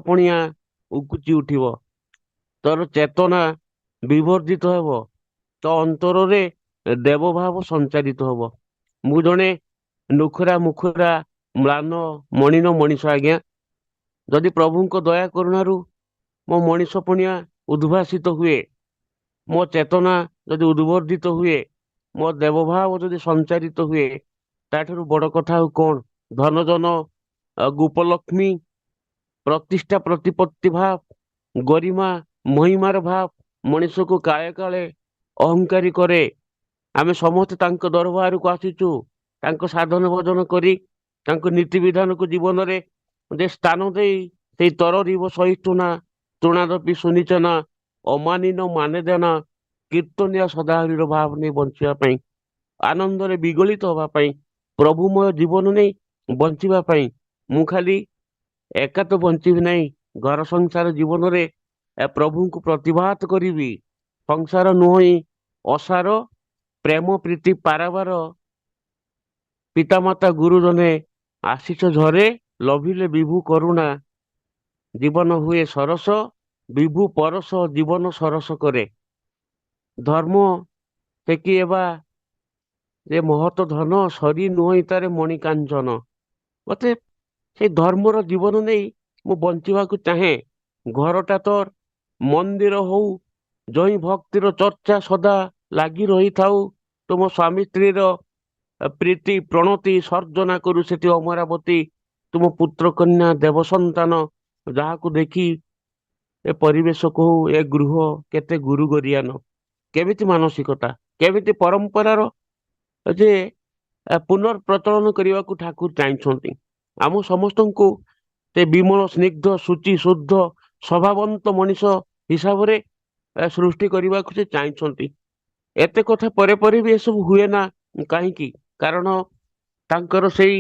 ପଣିଆ ଉକୁଚି ଉଠିବ, ତୋର ଚେତନା ବିବର୍ଜିତ ହେବ, ତୋ ଅନ୍ତରରେ ଦେବଭାବ ସଞ୍ଚାରିତ ହବ। ମୁଁ ଜଣେ ନୁଖୁରା ମୁଖୁରା ମ୍ଳାନ ମଣିନ ମଣିଷ ଆଜ୍ଞା। ଯଦି ପ୍ରଭୁଙ୍କ ଦୟା କରୁଣାରୁ ମୋ ମଣିଷ ପଣିଆ ଉଦ୍ଭାସିତ ହୁଏ, ମୋ ଚେତନା ଯଦି ଉଦ୍ବର୍ଦ୍ଧିତ ହୁଏ, ମୋ ଦେବଭାବ ଯଦି ସଞ୍ଚାରିତ ହୁଏ, ତାଠାରୁ ବଡ କଥା ଆଉ କଣ? ଧନ ଜନ ଗୋପଲକ୍ଷ୍ମୀ ପ୍ରତିଷ୍ଠା ପ୍ରତିପତ୍ତି ଭାବ, ଗରିମା ମହିମାର ଭାବ ମଣିଷକୁ କାଳେ କାଳେ ଅହଙ୍କାରୀ କରେ। ଆମେ ସମସ୍ତେ ତାଙ୍କ ଦରବାରକୁ ଆସିଛୁ ତାଙ୍କ ସାଧନ ଭଜନ କରି, ତାଙ୍କ ନୀତି ବିଧାନକୁ ଜୀବନରେ ଯେ ସ୍ଥାନ ଦେଇ, ସେଇ ତରରିବ ସହିଷ୍ଣୁନା ତୃଣାଦପି ସୁନିଚନା ଅମାନିନ ମାନେ ଦେନା କୀର୍ତ୍ତନିଆ ସଦାହରିର ଭାବ ନେଇ ବଞ୍ଚିବା ପାଇଁ, ଆନନ୍ଦରେ ବିଗଳିତ ହବା ପାଇଁ, ପ୍ରଭୁମୟ ଜୀବନ ନେଇ ବଞ୍ଚିବା ପାଇଁ। ମୁଁ ଖାଲି ଏକା ତ ବଞ୍ଚିବି ନାହିଁ, ଘର ସଂସାର ଜୀବନରେ ପ୍ରଭୁଙ୍କୁ ପ୍ରତିଭାତ କରିବି। ସଂସାର ନୁହେଁ ଅସାର, ପ୍ରେମ ପ୍ରୀତି ପାରାବାର, ପିତାମାତା ଗୁରୁଜନେ ଆଶିଷ ଝରେ, ଲଭିଲେ ବିଭୁ କରୁଣା ଜୀବନ ହୁଏ ସରସ, ବିଭୁ ପରଶ ଜୀବନ ସରସ କରେ। ଧର୍ମ ଟେକି ହେବା ଯେ ମହତ ଧନ, ସରି ନୁହେଁ ତାରେ ମଣି କାଞ୍ଚନ। ମତେ ସେଇ ଧର୍ମର ଜୀବନ ନେଇ ମୁଁ ବଞ୍ଚିବାକୁ ଚାହେଁ। ଘରଟା ତୋର ମନ୍ଦିର ହଉ, ଜଇଁ ଭକ୍ତିର ଚର୍ଚ୍ଚା ସଦା ଲାଗି ରହିଥାଉ, ତୁମ ସ୍ୱାମୀ ସ୍ତ୍ରୀର ପ୍ରୀତି ପ୍ରଣତି ସର୍ଜନା କରୁ ସେଠି ଅମରାବତୀ, ତୁମ ପୁତ୍ର କନ୍ୟା ଦେବ ସନ୍ତାନ ଯାହାକୁ ଦେଖି ଏ ପରିବେଶ କହୁ ଏ ଗୃହ କେତେ ଗୁରୁ ଗରିଆନ। କେମିତି ମାନସିକତା, କେମିତି ପରମ୍ପରାର ଯେ ପୁନର୍ପ୍ରଚଳନ କରିବାକୁ ଠାକୁର ଚାହିଁଛନ୍ତି। ଆମ ସମସ୍ତଙ୍କୁ ସେ ବିମଳ ସ୍ନିଗ୍ଧ ଶୁଚି ଶୁଦ୍ଧ ସ୍ୱଭାବନ୍ତ ମଣିଷ ହିସାବରେ ସୃଷ୍ଟି କରିବାକୁ ସେ ଚାହିଁଛନ୍ତି। ଏତେ କଥା ପରେ ପରେ ବି ଏସବୁ ହୁଏ ନା କାହିଁକି? କାରଣ ତାଙ୍କର ସେଇ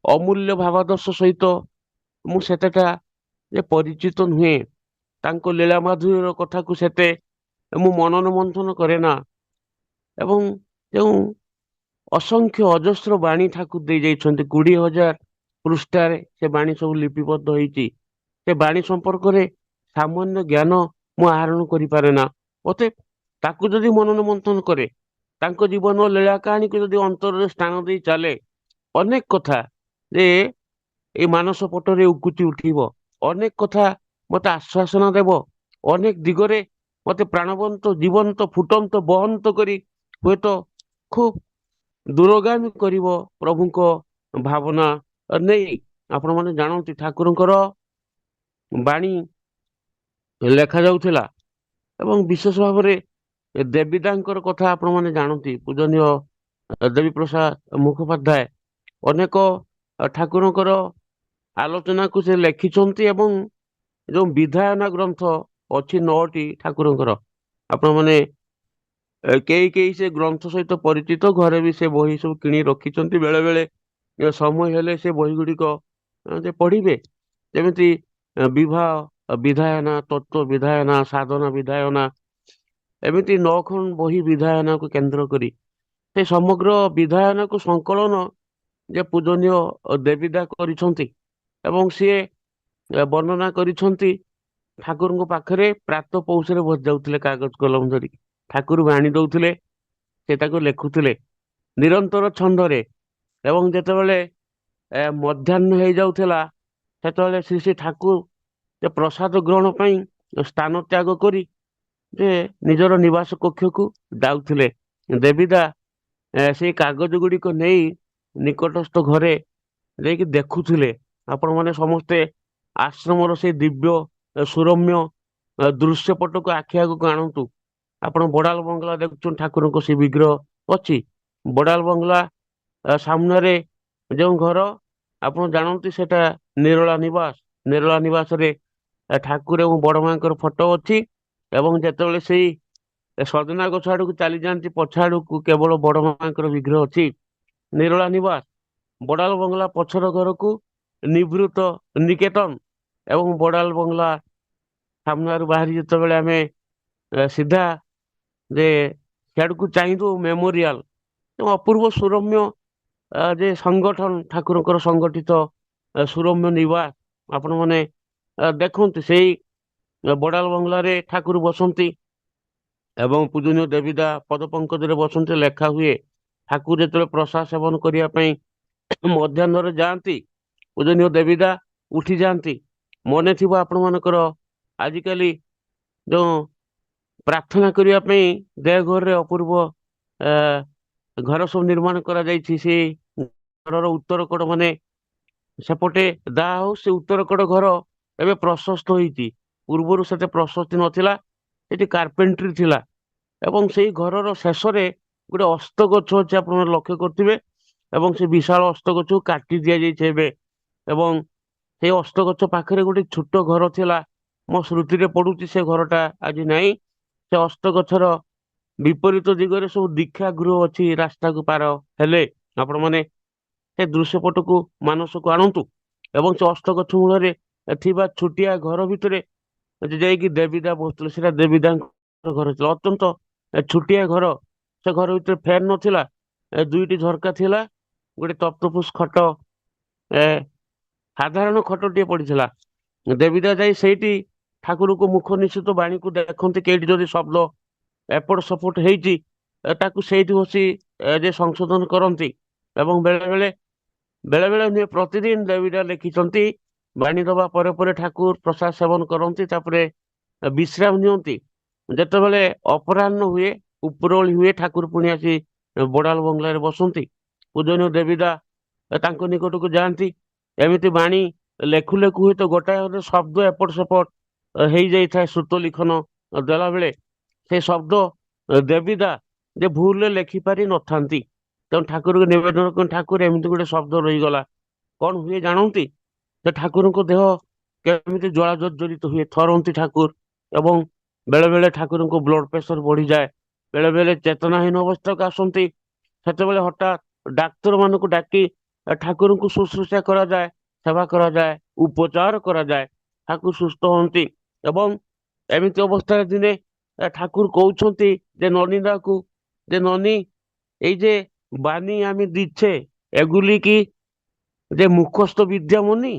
ଅମୂଲ୍ୟ ଭାବାଦର୍ଶ ସହିତ ମୁଁ ସେତେଟା ଯେ ପରିଚିତ ନୁହେଁ। ତାଙ୍କ ଲୀଳା ମାଧୁର୍ଯ୍ୟର କଥାକୁ ସେତେ ମୁଁ ମନନ ମନ୍ଥନ କରେ ନା। ଏବଂ ଯେଉଁ ଅସଂଖ୍ୟ ଅଜସ୍ର ବାଣୀ ଠାକୁର ଦେଇ ଯାଇଛନ୍ତି, 20,000 ପୃଷ୍ଠାରେ ସେ ବାଣୀ ସବୁ ଲିପିବଦ୍ଧ ହେଇଛି। ସେ ବାଣୀ ସମ୍ପର୍କରେ ସାମାନ୍ୟ ଜ୍ଞାନ ମୁଁ ଆହରଣ କରିପାରେ ନା। ମତେ ତାକୁ ଯଦି ମନନ ମନ୍ଥନ କରେ, ତାଙ୍କ ଜୀବନ ଲୀଳା କାହାଣୀକୁ ଯଦି ଅନ୍ତରରେ ସ୍ଥାନ ଦେଇ ଚାଲେ, ଅନେକ କଥା ଯେ ଏଇ ମାନସ ପଟରେ ଉକୁଚି ଉଠିବ। ଅନେକ କଥା ମତେ ଆଶ୍ୱାସନା ଦେବ, ଅନେକ ଦିଗରେ ମତେ ପ୍ରାଣବନ୍ତ ଜୀବନ୍ତ ଫୁଟନ୍ତ ବହନ୍ତ କରି ହୁଏତ ଖୁବ ଦୂରଗାମୀ କରିବ ପ୍ରଭୁଙ୍କ ଭାବନା ନେଇ। ଆପଣ ମାନେ ଜାଣନ୍ତି ଠାକୁରଙ୍କର ବାଣୀ ଲେଖା ଯାଉଥିଲା, ଏବଂ ବିଶେଷ ଭାବରେ ଦେବୀଦାଙ୍କର କଥା ଆପଣ ମାନେ ଜାଣନ୍ତି। ପୂଜନୀୟ ଦେବୀ ପ୍ରସାଦ ମୁଖୋପାଧ୍ୟାୟ ଅନେକ ଠାକୁରଙ୍କର ଆଲୋଚନାକୁ ସେ ଲେଖିଛନ୍ତି, ଏବଂ ଯୋଉ ବିଧାୟନ ଗ୍ରନ୍ଥ ଅଛି 9ଟି ଠାକୁରଙ୍କର, ଆପଣ ମାନେ କେହି କେହି ସେ ଗ୍ରନ୍ଥ ସହିତ ପରିଚିତ, ଘରେ ବି ସେ ବହି ସବୁ କିଣି ରଖିଛନ୍ତି। ବେଳେ ବେଳେ ସମୟ ହେଲେ ସେ ବହି ଗୁଡିକ ଯେ ପଢିବେ। ଯେମିତି ବିବାହ ବିଧାୟନା, ତତ୍ଵ ବିଧାୟନା, ସାଧନା ବିଧାୟନା, ଏମିତି 9 ଖଣ୍ଡ ବହି ବିଧାୟନାକୁ କେନ୍ଦ୍ର କରି ସେ ସମଗ୍ର ବିଧାୟନାକୁ ସଂକଳନ ଯେ ପୂଜନୀୟ ଦେବୀଦା କରିଛନ୍ତି। ଏବଂ ସିଏ ବର୍ଣ୍ଣନା କରିଛନ୍ତି ଠାକୁରଙ୍କ ପାଖରେ ପ୍ରାତ ପୌଷରେ ବସି ଯାଉଥିଲେ କାଗଜ କଲମ ଧରି, ଠାକୁର ବାଣୀ ଦଉଥିଲେ, ସେ ତାକୁ ଲେଖୁଥିଲେ ନିରନ୍ତର ଛନ୍ଦରେ। ଏବଂ ଯେତେବେଳେ ମଧ୍ୟାହ୍ନ ହେଇଯାଉଥିଲା, ସେତେବେଳେ ଶ୍ରୀ ଶ୍ରୀ ଠାକୁର ଯେ ପ୍ରସାଦ ଗ୍ରହଣ ପାଇଁ ସ୍ଥାନ ତ୍ୟାଗ କରି ଯେ ନିଜର ନିବାସ କକ୍ଷକୁ ଯାଉଥିଲେ, ଦେବୀଦା ସେଇ କାଗଜ ଗୁଡିକ ନେଇ ନିକଟସ୍ଥ ଘରେ ଯାଇକି ଦେଖୁଥିଲେ। ଆପଣ ମାନେ ସମସ୍ତେ ଆଶ୍ରମର ସେଇ ଦିବ୍ୟ ସୁରମ୍ୟ ଦୃଶ୍ୟ ପଟକୁ ଆଖି ଆଗକୁ ଆଣନ୍ତୁ। ଆପଣ ବଡାଲ ବଙ୍ଗଳା ଦେଖୁଛନ୍ତି, ଠାକୁରଙ୍କ ସେ ବିଗ୍ରହ ଅଛି। ବଡାଲ ବଙ୍ଗଳା ସାମ୍ନାରେ ଯେଉଁ ଘର, ଆପଣ ଜାଣନ୍ତି ସେଟା ନିରୋଳା ନିବାସ। ନିରୋଳା ନିବାସରେ ଠାକୁର ଏବଂ ବଡ ମାଙ୍କର ଫଟୋ ଅଛି। ଏବଂ ଯେତେବେଳେ ସେଇ ସଜନା ଗଛ ଆଡକୁ ଚାଲି ଯାଆନ୍ତି, ପଛ ଆଡକୁ କେବଳ ବଡ ମାଙ୍କର ବିଗ୍ରହ ଅଛି। ନିରୋଳା ନିବାସ, ବଡାଲ ବଙ୍ଗଳା ପଛର ଘରକୁ ନିବୃତ ନିକେତନ, ଏବଂ ବଡାଲ ବଙ୍ଗଳା ସାମ୍ନାରୁ ବାହାରି ଯେତେବେଳେ ଆମେ ସିଧା ଯେ ସିଆଡକୁ ଚାହିଁବୁ, ମେମୋରିଆଲ ଏବଂ ଅପୂର୍ବ ସୁରମ୍ୟ ଯେ ସଂଗଠନ ଠାକୁରଙ୍କର ସଂଗଠିତ ସୁରମ୍ୟ ନିବାସ। ଆପଣ ମାନେ ଦେଖନ୍ତୁ ସେଇ ବଡାଲ ବଙ୍ଗଳାରେ ଠାକୁର ବସନ୍ତି ଏବଂ ପୂଜନୀୟ ଦେବୀଦା ପଦ ପଙ୍କଜରେ ବସନ୍ତି। ଲେଖା ହୁଏ ଠାକୁର ଯେତେବେଳେ ପ୍ରସାଦ ସେବନ କରିବା ପାଇଁ ମଧ୍ୟାହ୍ନରେ ଯାଆନ୍ତି, ପୂଜନୀୟ ଦେବୀଦା ଉଠି ଯାଆନ୍ତି। ମନେ ଥିବ ଆପଣ ମାନଙ୍କର, ଆଜିକାଲି ଯୋଉ ପ୍ରାର୍ଥନା କରିବା ପାଇଁ ଦେଓଘରରେ ଅପୂର୍ବ ଆ ଘର ସବୁ ନିର୍ମାଣ କରାଯାଇଛି। ସେ ଘରର ଉତ୍ତର କୋଣ ମାନେ ସେପଟେ ଦା ହଉ, ସେ ଉତ୍ତର କୋଣ ଘର ଏବେ ପ୍ରଶସ୍ତ ହେଇଛି। ପୂର୍ବରୁ ସେତେ ପ୍ରଶସ୍ତି ନଥିଲା, ସେଠି କାର୍ପେଣ୍ଟ୍ରି ଥିଲା। ଏବଂ ସେଇ ଘରର ଶେଷରେ ଗୋଟେ ଅସ୍ତ ଗଛ ଅଛି, ଆପଣ ଲକ୍ଷ୍ୟ କରିଥିବେ। ଏବଂ ସେ ବିଶାଳ ଅସ୍ତ ଗଛକୁ କାଟି ଦିଆଯାଇଛି ଏବେ। ଏବଂ ସେଇ ଅସ୍ତ ଗଛ ପାଖରେ ଗୋଟେ ଛୋଟ ଘର ଥିଲା। ମୋ ସ୍ମୃତିରେ ପଡୁଛି ସେ ଘରଟା ଆଜି ନାହିଁ। ସେ ଅସ୍ତ ଗଛର ବିପରୀତ ଦିଗରେ ସବୁ ଦୀକ୍ଷା ଗୃହ ଅଛି। ରାସ୍ତାକୁ ପାର ହେଲେ ଆପଣ ମାନେ ସେ ଦୃଶ୍ୟ ପଟକୁ ମାନସକୁ ଆଣନ୍ତୁ ଏବଂ ସେ ଅସ୍ତ ଗଛ ମୂଳରେ ଥିବା ଛୋଟିଆ ଘର ଭିତରେ ଯାଇକି ଦେବୀଦା ବସୁଥିଲେ। ସେଟା ଦେବୀଦାଙ୍କ ଘର ଥିଲା, ଅତ୍ୟନ୍ତ ଛୋଟିଆ ଘର। ସେ ଘର ଭିତରେ ଫ୍ୟାନ ନଥିଲା, ଦୁଇଟି ଝରକା ଥିଲା, ଗୋଟେ ତକ୍ତପୋଷ ଖଟ, ଏ ସାଧାରଣ ଖଟଟିଏ ପଡିଥିଲା। ଦେବୀଦା ଯାଇ ସେଇଠି ଠାକୁରଙ୍କୁ ମୁଖ ନିଶ୍ଚିତ ବାଣୀକୁ ଦେଖନ୍ତି, କେଇଠି ଯଦି ଶବ୍ଦ ଏପଟ ସେପଟ ହେଇଛି ତାକୁ ସେଇଠି ବସି ଯେ ସଂଶୋଧନ କରନ୍ତି। ଏବଂ ବେଳେ ବେଳେ ବେଳେ ବେଳେ ନୁହେଁ, ପ୍ରତିଦିନ ଦେବୀଦା ଲେଖିଛନ୍ତି ବାଣୀ ଦବା ପରେ ପରେ ଠାକୁର ପ୍ରସାଦ ସେବନ କରନ୍ତି, ତାପରେ ବିଶ୍ରାମ ନିଅନ୍ତି। ଯେତେବେଳେ ଅପରାହ୍ନ ହୁଏ, ଉପରଓଳି ହୁଏ, ଠାକୁର ପୁଣି ଆସି ବଡାଲ ବଙ୍ଗଳାରେ ବସନ୍ତି। ପୂଜନୀୟ ଦେବୀଦା ତାଙ୍କ ନିକଟକୁ ଯାଆନ୍ତି। ଏମିତି ବାଣୀ ଲେଖୁ ଲେଖୁ ହୁଏତ ଗୋଟାଏ ଅଧେ ଶବ୍ଦ ଏପଟ ସେପଟ ହେଇଯାଇଥାଏ। ଶ୍ରୁତ ଲିଖନ ଦେଲା ବେଳେ ସେ ଶବ୍ଦ ଦେବୀଦା ଯେ ଭୁଲରେ ଲେଖିପାରି ନଥାନ୍ତି। ତେଣୁ ଠାକୁରଙ୍କୁ ନିବେଦନ କର, ଠାକୁର ଏମିତି ଗୋଟେ ଶବ୍ଦ ରହିଗଲା। କଣ ହୁଏ ଜାଣନ୍ତି? ସେ ଠାକୁରଙ୍କ ଦେହ କେମିତି ଜ୍ୱାଳା ଜର୍ଜରିତ ହୁଏ, ଥରନ୍ତି ଠାକୁର। ଏବଂ ବେଳେ ବେଳେ ଠାକୁରଙ୍କୁ ବ୍ଲଡ ପ୍ରେସର ବଢିଯାଏ, ବେଳେ ବେଳେ ଚେତନାହୀନ ଅବସ୍ଥାକୁ ଆସନ୍ତି। ସେତେବେଳେ ହଠାତ୍ ଡାକ୍ତର ମାନଙ୍କୁ ଡାକି ଠାକୁରଙ୍କୁ ଶୁଶ୍ରୂଷା କରାଯାଏ, ସେବା କରାଯାଏ, ଉପଚାର କରାଯାଏ, ଠାକୁର ସୁସ୍ଥ ହୁଅନ୍ତି। ଏବଂ ଏମିତି ଅବସ୍ଥାରେ ଦିନେ ଠାକୁର କହୁଛନ୍ତି ଯେ ନନିଦାକୁ, যে ননি এই যে বাণী আমি দিচ্ছে এগুলি কি যে মুখস্থ বিদ্যামণি,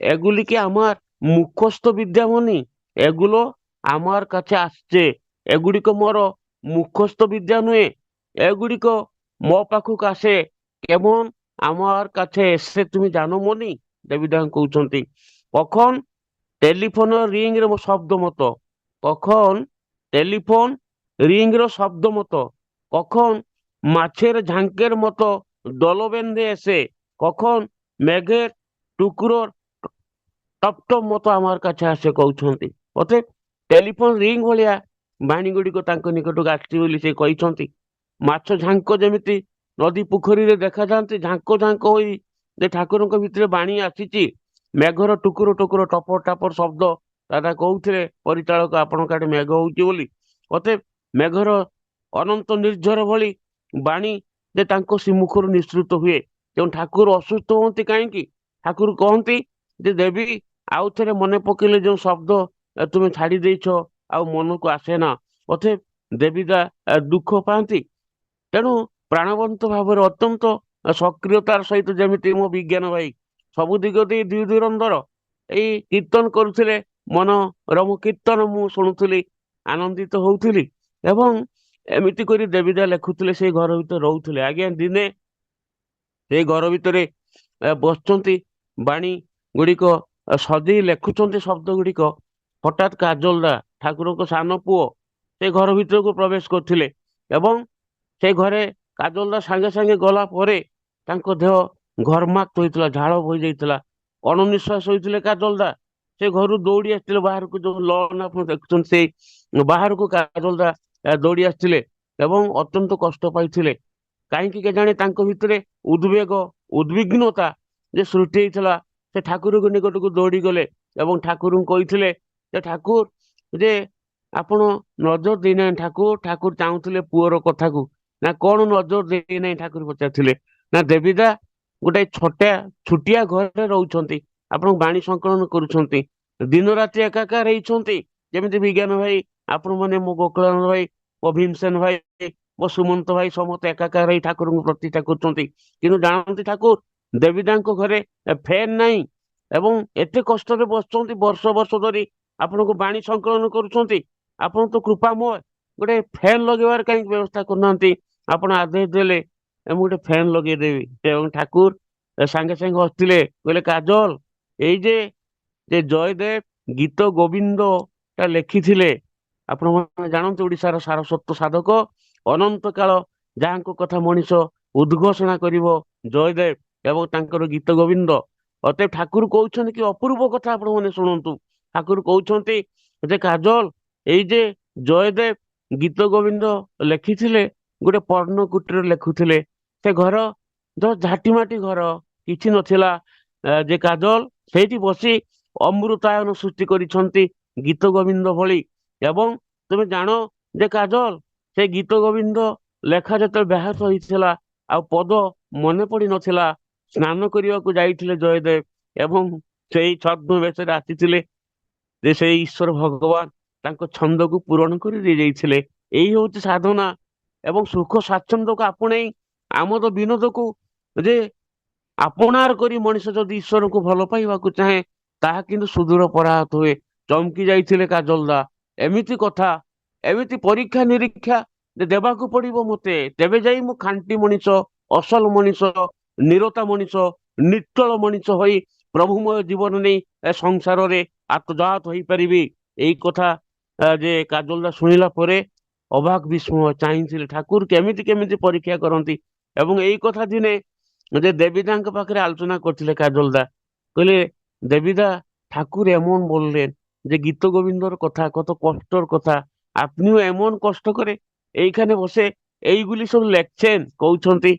এগুলি কি আমার মুখস্থ বিদ্যামণি? এগুলো আমার কাছে আসছে, এগুড়িক মোর মুখস্থ বিদ্যা নୁହେଁ, এগুড়িক ମୋ ପାଖକୁ ଆସେ। কেমন আমার কাছে এসে তুমি জানো মনি? দেবীদান কହୁଛନ୍ତି কখন টেলিফোন রিং র শব্দ মতো, কখন টেলিফোন রিং র শব্দ মতো, কখন মাছের ঝাঁকের মতো দল বেঁধে এসে, কখন মেঘের টুকরোর টপ টপ মতো আমার কাছে আসে କହୁଛନ୍ତି। ଅତএବ ଟେଲିଫୋନ ରିଙ୍ଗ ଭଳିଆ ବାଣୀ ଗୁଡିକ ତାଙ୍କ ନିକଟକୁ ଆସିଛି ବୋଲି ସେ କହିଛନ୍ତି। ମାଛ ଝାଙ୍କ ଯେମିତି ନଦୀ ପୋଖରୀରେ ଦେଖାଯାନ୍ତି, ଝାଙ୍କ ଝାଙ୍କ ହୋଇ ଯେ ଠାକୁରଙ୍କ ଭିତରେ ବାଣୀ ଆସିଛି। ମେଘର ଟୁକୁର ଟୁକୁର ଟପର ଟାପର ଶବ୍ଦ ଦାଦା କହୁଥିଲେ ପରିଚାଳକ ଆପଣଙ୍କ ଆଡେ ମେଘ ହଉଛି ବୋଲି। ଅତଏବ ମେଘର ଅନନ୍ତ ନିର୍ଝର ଭଳି ବାଣୀ ଯେ ତାଙ୍କ ଶ୍ରୀମୁଖରୁ ନିଃସୃତ ହୁଏ। ତେଣୁ ଠାକୁର ଅସୁସ୍ଥ ହୁଅନ୍ତି କାହିଁକି? ଠାକୁର କହନ୍ତି ଯେ ଦେବୀ ଆଉ ଥରେ ମନେ ପକେଇଲେ ଯୋଉ ଶବ୍ଦ ତୁମେ ଛାଡି ଦେଇଛ ଆଉ ମନକୁ ଆସେ ନା। ଅତଏବ ଦେବୀଦା ଦୁଃଖ ପାଆନ୍ତି। ତେଣୁ ପ୍ରାଣବନ୍ତ ଭାବରେ ଅତ୍ୟନ୍ତ ସକ୍ରିୟତାର ସହିତ, ଯେମିତି ମୋ ବିଜ୍ଞାନ ଭାଇ ସବୁ ଦିଗ ଦେଇ ଦୁଇ ଧୁରନ୍ଧର ଏଇ କୀର୍ତ୍ତନ କରୁଥିଲେ, ମନୋରମ କୀର୍ତ୍ତନ ମୁଁ ଶୁଣୁଥିଲି, ଆନନ୍ଦିତ ହଉଥିଲି। ଏବଂ ଏମିତି କରି ଦେବୀଦା ଲେଖୁଥିଲେ, ସେଇ ଘର ଭିତରେ ରହୁଥିଲେ। ଆଜ୍ଞା ଦିନେ ସେଇ ଘର ଭିତରେ ବସିଛନ୍ତି, ବାଣୀ ଗୁଡିକ ସଜେଇ ଲେଖୁଛନ୍ତି ଶବ୍ଦ ଗୁଡିକ। ହଠାତ୍ କାଜଲଦା ଠାକୁରଙ୍କ ସାନ ପୁଅ ସେ ଘର ଭିତରକୁ ପ୍ରବେଶ କରିଥିଲେ। ଏବଂ ସେ ଘରେ କାଜଲଦା ସାଙ୍ଗେ ସାଙ୍ଗେ ଗଲା ପରେ ତାଙ୍କ ଦେହ ଘର୍ମାକ୍ତ ହୋଇଥିଲା, ଝାଳ ବୋହି ଯାଇଥିଲା, ଅଣନିଶ୍ୱାସ ହୋଇଥିଲେ କାଜଲଦା। ସେ ଘରୁ ଦୌଡି ଆସିଥିଲେ ବାହାରକୁ, ଯୋଉ ଲନ୍ ଆପଣ ଦେଖୁଛନ୍ତି ସେଇ ବାହାରକୁ କାଜଲଦା ଦୌଡି ଆସିଥିଲେ ଏବଂ ଅତ୍ୟନ୍ତ କଷ୍ଟ ପାଇଥିଲେ। କାହିଁକି କେଜାଣି ତାଙ୍କ ଭିତରେ ଉଦ୍ବେଗ, ଉଦ୍ବିଗ୍ନତା ଯେ ସୃଷ୍ଟି ହେଇଥିଲା। ସେ ଠାକୁରଙ୍କ ନିକଟକୁ ଦୌଡି ଗଲେ ଏବଂ ଠାକୁରଙ୍କୁ କହିଥିଲେ ଯେ ଠାକୁର, ଯେ ଆପଣ ନଜର ଦେଇନାହିଁ ଠାକୁର। ଠାକୁର ଚାହୁଁଥିଲେ ପୁଅର କଥାକୁ। ନା କଣ ନଜର ଦେଇନାହିଁ ଠାକୁର ପଚାରିଥିଲେ? ନା ଦେବୀଦା ଗୋଟେ ଛୋଟିଆ ଘରେ ରହୁଛନ୍ତି, ଆପଣଙ୍କୁ ବାଣୀ ସଂକଳନ କରୁଛନ୍ତି, ଦିନ ରାତି ଏକାକାର ହେଇଛନ୍ତି। ଯେମିତି ବିଜ୍ଞାନ ଭାଇ, ଆପଣ ମାନେ, ମୋ ଗୋକୁଳାନନ୍ଦ ଭାଇ, ମୋ ଭୀମସେନ ଭାଇ, ମୋ ସୁମନ୍ତ ଭାଇ ସମସ୍ତେ ଏକାକାର ହେଇ ଠାକୁରଙ୍କୁ ପ୍ରତିଷ୍ଠା କରୁଛନ୍ତି। କିନ୍ତୁ ଜାଣନ୍ତି ଠାକୁର, ଦେବୀଦାଙ୍କ ଘରେ ଫ୍ୟାନ ନାହିଁ, ଏବଂ ଏତେ କଷ୍ଟରେ ବସୁଛନ୍ତି ବର୍ଷ ବର୍ଷ ଧରି ଆପଣଙ୍କୁ ବାଣୀ ସଂକଳନ କରୁଛନ୍ତି। ଆପଣ ତ କୃପାମୟ, ଗୋଟେ ଫ୍ୟାନ ଲଗେଇବାର କାହିଁକି ବ୍ୟବସ୍ଥା କରୁନାହାନ୍ତି? ଆପଣ ଆଦେଶ ଦେଲେ ମୁଁ ଗୋଟେ ଫ୍ୟାନ ଲଗେଇଦେବି। ଏବଂ ଠାକୁର ସାଙ୍ଗେ ସାଙ୍ଗେ ହସିଥିଲେ, କହିଲେ କାଜଲ, ଏଇ ଯେ ଯେ ଜୟଦେବ ଗୀତ ଗୋବିନ୍ଦ ଟା ଲେଖିଥିଲେ, ଆପଣ ମାନେ ଜାଣନ୍ତି ଓଡିଶାର ସାରସ୍ୱତ ସାଧକ ଅନନ୍ତ କାଳ ଯାହାଙ୍କ କଥା ମଣିଷ ଉଦ୍ଘୋଷଣା କରିବ, ଜୟଦେବ ଏବଂ ତାଙ୍କର ଗୀତ ଗୋବିନ୍ଦ। ଅତଏବ ଠାକୁର କହୁଛନ୍ତି କି ଅପୂର୍ବ କଥା, ଆପଣ ମାନେ ଶୁଣନ୍ତୁ। ଠାକୁର କହୁଛନ୍ତି ଯେ କାଜଲ, ଏଇ ଯେ ଜୟଦେବ ଗୀତ ଗୋବିନ୍ଦ ଲେଖିଥିଲେ, ଗୋଟେ ପର୍ଣ୍ଣ କୁଟୀରରେ ଲେଖୁଥିଲେ। ସେ ଘର ଝାଟି ମାଟି ଘର, କିଛି ନଥିଲା। ଯେ କାଜଲ ସେଇଠି ବସି ଅମୃତାୟନ ସୃଷ୍ଟି କରିଛନ୍ତି ଗୀତ ଗୋବିନ୍ଦ ଭଳି। ଏବଂ ତୁମେ ଜାଣ ଯେ କାଜଲ, ସେ ଗୀତ ଗୋବିନ୍ଦ ଲେଖା ଯେତେବେଳେ ବ୍ୟାହତ ହେଇଥିଲା, ଆଉ ପଦ ମନେ ପଡି ନଥିଲା, ସ୍ନାନ କରିବାକୁ ଯାଇଥିଲେ ଜୟଦେବ ଏବଂ ସେଇ ଛଦ୍ମବେଶରେ ଆସିଥିଲେ, ଯେ ସେଇ ଈଶ୍ୱର ଭଗବାନ ତାଙ୍କ ଛନ୍ଦକୁ ପୂରଣ କରି ଦେଇ ଯାଇଥିଲେ। ଏଇ ହଉଛି ସାଧନା ଏବଂ ସୁଖ ସ୍ୱାଚ୍ଛନ୍ଦ୍ୟକୁ ଆପଣେଇ ଆମୋଦ ବିନୋଦକୁ ଯେ ଆପଣାର କରି ମଣିଷ ଯଦି ଈଶ୍ୱରଙ୍କୁ ଭଲ ପାଇବାକୁ ଚାହେଁ, ତାହା କିନ୍ତୁ ସୁଦୂର ପରାହତ ହୁଏ। ଚମକି ଯାଇଥିଲେ କାଜଲ ଦା। ଏମିତି କଥା, ଏମିତି ପରୀକ୍ଷା ନିରୀକ୍ଷା ଯେ ଦେବାକୁ ପଡିବ ମତେ, ତେବେ ଯାଇ ମୁଁ ଖାଣ୍ଟି ମଣିଷ, ଅସଲ ମଣିଷ, ନିରତା ମଣିଷ, ନିଶ୍ଚଳ ମଣିଷ ହୋଇ ପ୍ରଭୁମୟ ଜୀବନ ନେଇ ଏ ସଂସାରରେ ଆତ୍ମଜାତ ହେଇପାରିବି। ଏଇ କଥା ଯେ କାଜଲ ଦା ଶୁଣିଲା ପରେ ଅବାକ ବିସ୍ମୟ ଚାହିଁଥିଲେ ଠାକୁର କେମିତି କେମିତି ପରୀକ୍ଷା କରନ୍ତି। ଏବଂ ଏଇ କଥା ଦିନେ যে দেবীদাଙ୍କ পাখে আলোচনা করছিলে কাজল দা, কইলে দেবীদা, ঠাকুর এমন বললেন যে গীত গোবিন্দর কথা, কত কষ্টর কথা, আপনিও এমন কষ্ট করে এইখানে বসে এইগুলি সব লেখছেন, কହୁଛନ୍ତି